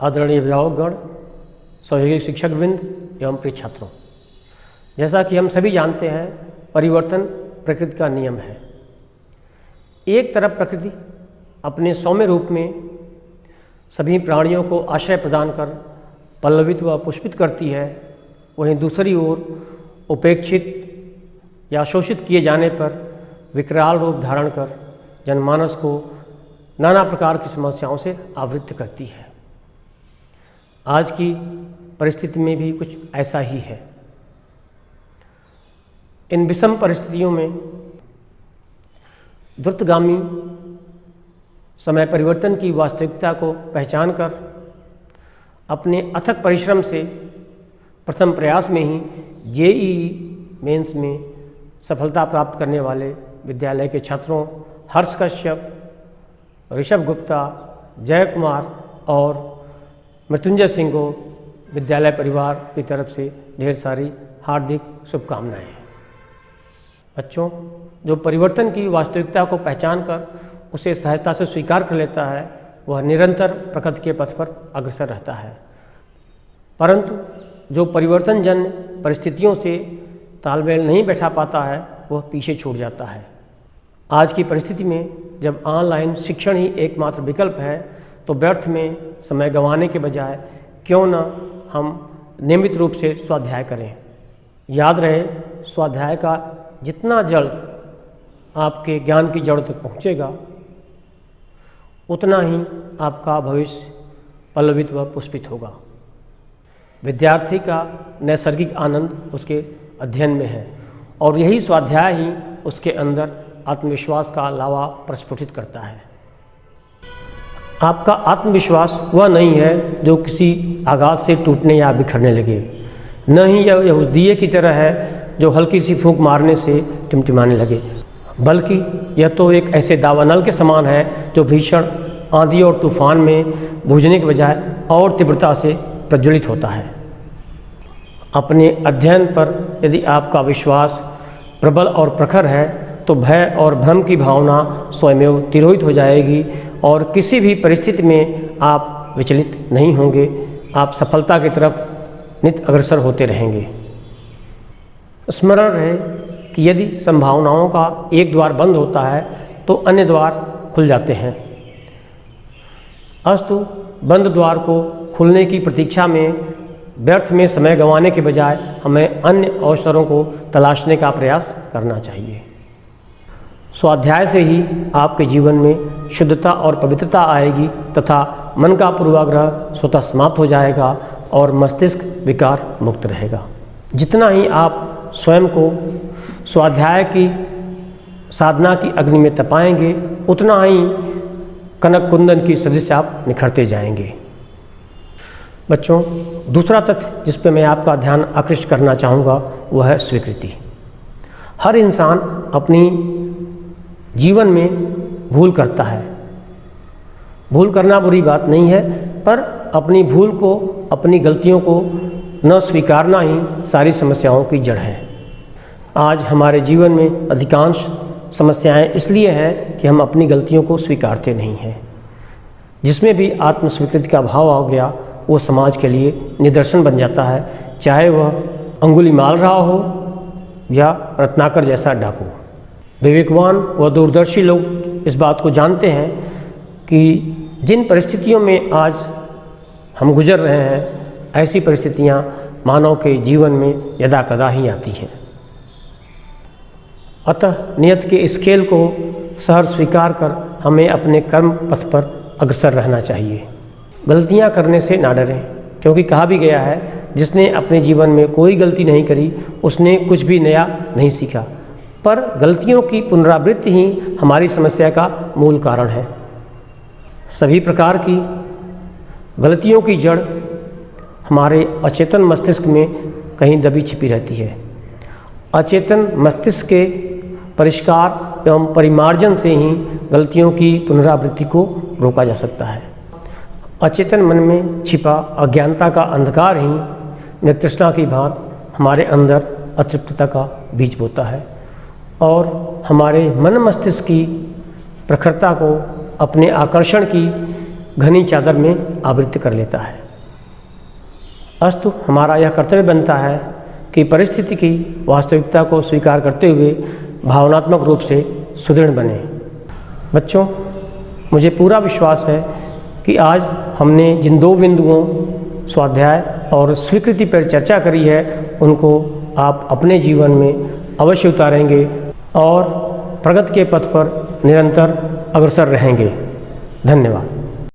आदरणीय अभिभावकगण, सहयोगी शिक्षकवृंद एवं प्रिय छात्रों, जैसा कि हम सभी जानते हैं, परिवर्तन प्रकृति का नियम है। एक तरफ प्रकृति अपने सौम्य रूप में सभी प्राणियों को आश्रय प्रदान कर पल्लवित व पुष्पित करती है, वहीं दूसरी ओर उपेक्षित या शोषित किए जाने पर विकराल रूप धारण कर जनमानस को नाना प्रकार की समस्याओं से आवृत्त करती है। आज की परिस्थिति में भी कुछ ऐसा ही है। इन विषम परिस्थितियों में द्रुतगामी समय परिवर्तन की वास्तविकता को पहचान कर अपने अथक परिश्रम से प्रथम प्रयास में ही जेईई मेंस में सफलता प्राप्त करने वाले विद्यालय के छात्रों हर्ष कश्यप, ऋषभ गुप्ता, जय कुमार और मृत्युंजय सिंह को विद्यालय परिवार की तरफ से ढेर सारी हार्दिक शुभकामनाएं। बच्चों, जो परिवर्तन की वास्तविकता को पहचान कर उसे सहजता से स्वीकार कर लेता है, वह निरंतर प्रकृति के पथ पर अग्रसर रहता है। परंतु जो परिवर्तनजन्य परिस्थितियों से तालमेल नहीं बैठा पाता है, वह पीछे छूट जाता है। आज की परिस्थिति में जब ऑनलाइन शिक्षण ही एकमात्र विकल्प है, तो व्यर्थ में समय गंवाने के बजाय क्यों न हम नियमित रूप से स्वाध्याय करें। याद रहे, स्वाध्याय का जितना जल्द आपके ज्ञान की जड़ तक पहुँचेगा, उतना ही आपका भविष्य पल्लवित व पुष्पित होगा। विद्यार्थी का नैसर्गिक आनंद उसके अध्ययन में है और यही स्वाध्याय ही उसके अंदर आत्मविश्वास का लावा प्रस्फुटित करता है। आपका आत्मविश्वास वह नहीं है जो किसी आघात से टूटने या बिखरने लगे, न ही यह उस दिए की तरह है जो हल्की सी फूंक मारने से टिमटिमाने लगे, बल्कि यह तो एक ऐसे दावानल के समान है जो भीषण आंधी और तूफान में बुझने के बजाय और तीव्रता से प्रज्वलित होता है। अपने अध्ययन पर यदि आपका विश्वास प्रबल और प्रखर है, तो भय और भ्रम की भावना स्वयं तिरोहित हो जाएगी और किसी भी परिस्थिति में आप विचलित नहीं होंगे। आप सफलता की तरफ नित अग्रसर होते रहेंगे। स्मरण रहे कि यदि संभावनाओं का एक द्वार बंद होता है तो अन्य द्वार खुल जाते हैं। अस्तु बंद द्वार को खुलने की प्रतीक्षा में व्यर्थ में समय गंवाने के बजाय हमें अन्य अवसरों को तलाशने का प्रयास करना चाहिए। स्वाध्याय से ही आपके जीवन में शुद्धता और पवित्रता आएगी तथा मन का पूर्वाग्रह स्वतः समाप्त हो जाएगा और मस्तिष्क विकार मुक्त रहेगा। जितना ही आप स्वयं को स्वाध्याय की साधना की अग्नि में तपाएंगे, उतना ही कनक कुंदन की सदृश आप निखरते जाएंगे। बच्चों, दूसरा तथ्य जिस पर मैं आपका ध्यान आकृष्ट करना चाहूँगा वह है स्वीकृति। हर इंसान अपनी जीवन में भूल करता है। भूल करना बुरी बात नहीं है, पर अपनी भूल को, अपनी गलतियों को न स्वीकारना ही सारी समस्याओं की जड़ है। आज हमारे जीवन में अधिकांश समस्याएं इसलिए हैं कि हम अपनी गलतियों को स्वीकारते नहीं हैं। जिसमें भी आत्मस्वीकृति का भाव आ गया, वो समाज के लिए निदर्शन बन जाता है, चाहे वह अंगुलीमाल रहा हो या रत्नाकर जैसा डाकू। विवेकवान व दूरदर्शी लोग इस बात को जानते हैं कि जिन परिस्थितियों में आज हम गुजर रहे हैं, ऐसी परिस्थितियां मानव के जीवन में यदा कदा ही आती हैं। अतः नियत के इस खेल को सहर्ष स्वीकार कर हमें अपने कर्म पथ पर अग्रसर रहना चाहिए। गलतियां करने से ना डरें, क्योंकि कहा भी गया है, जिसने अपने जीवन में कोई गलती नहीं करी उसने कुछ भी नया नहीं सीखा। पर गलतियों की पुनरावृत्ति ही हमारी समस्या का मूल कारण है। सभी प्रकार की गलतियों की जड़ हमारे अचेतन मस्तिष्क में कहीं दबी छिपी रहती है। अचेतन मस्तिष्क के परिष्कार एवं परिमार्जन से ही गलतियों की पुनरावृत्ति को रोका जा सकता है। अचेतन मन में छिपा अज्ञानता का अंधकार ही नितृष्णा की भांति हमारे अंदर अतृप्तता का बीज बोता है और हमारे मन मस्तिष्क की प्रखरता को, अपने आकर्षण की घनी चादर में आवृत्त कर लेता है। अस्तु हमारा यह कर्तव्य बनता है कि परिस्थिति की वास्तविकता को स्वीकार करते हुए भावनात्मक रूप से सुदृढ़ बने। बच्चों, मुझे पूरा विश्वास है कि आज हमने जिन 2 बिंदुओं स्वाध्याय और स्वीकृति पर चर्चा करी है उनको आप अपने जीवन में अवश्य उतारेंगे और प्रगति के पथ पर निरंतर अग्रसर रहेंगे। धन्यवाद।